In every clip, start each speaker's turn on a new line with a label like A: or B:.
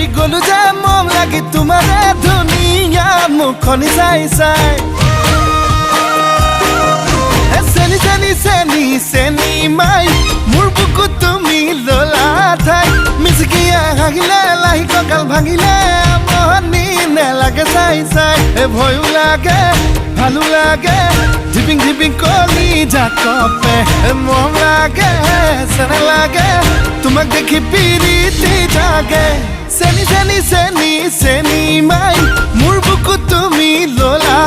A: ভাবি গলো যে মম লাগি তোমাৰে ধুনীয়া মুখনি চাই চাই চেনি চেনি চেনি চেনি মাই মোৰ বুকুত তুমি ললা ঠাই মিচিকিয়া হাগিলে লাহি কঁকাল ভাঙিলে আমনি নেলাগে চাই চাই ভয়ো লাগে ভালো লাগে ঝিপিং ঝিপিং কলি জাকপে মম লাগে চেনে লাগে তোমাক দেখি পিৰিতি জাগে চেনি চেনি চেনি চেনি মাই মোৰ বুকুত তুমি ললা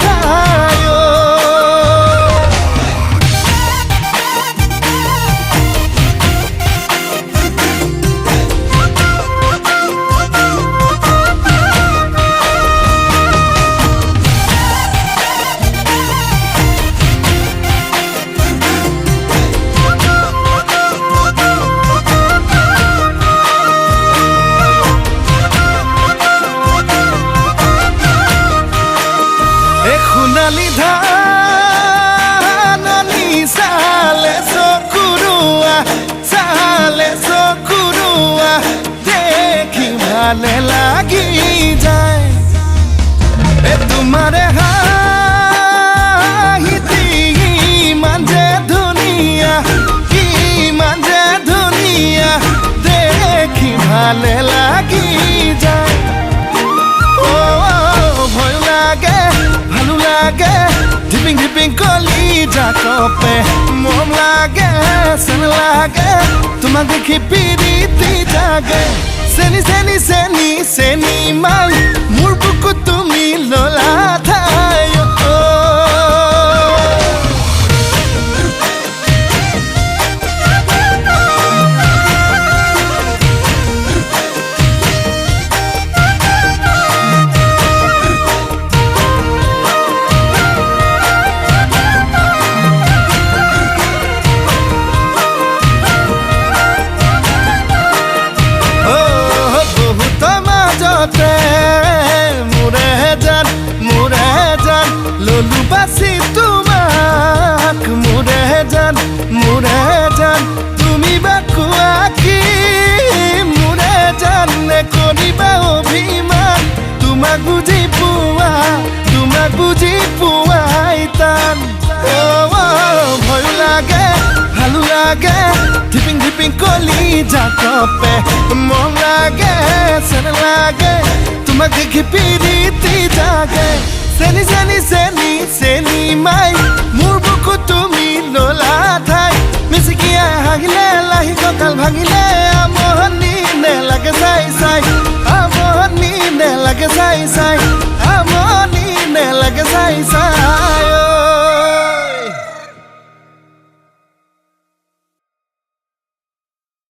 A: ঠাই সোণালী ধাননি চালে চকুৰুৱা দেখি ভালে লাগি যায় তোমাৰে হাঁহিতি ইমান যে ধুনীয়া দেখি ভালে লাগি যায় ভয় লাগে ভালো লাগে ঝিপিং ঝিপিং কলি জাকপে মম লাগে চেন লাগে তোমাক দেখি পিৰিতি জাগে চেনি চেনি চেনি চেনি মাই মোৰ বুকুত তুমি ললা ঠাই মোৰে জান ললো বাছি তোমাক মোৰে জান তুমি বা কোৱা কি মোৰে জান নে কৰিবা অভিমান তোমাক বুজি পোৱাই টান ভয় লাগে ভালো লাগে ঝিপিং ঝিপিং কলি জাকপে মম লাগে চেন লাগে তোমাক দেখি পিৰিতি জাগে চেনি চেনি চেনি চেনি মাই মোৰ বুকুত তুমি ললা ঠাই মিচিকিয়া হাগিলে লাহি কঁকাল ভাঙিলে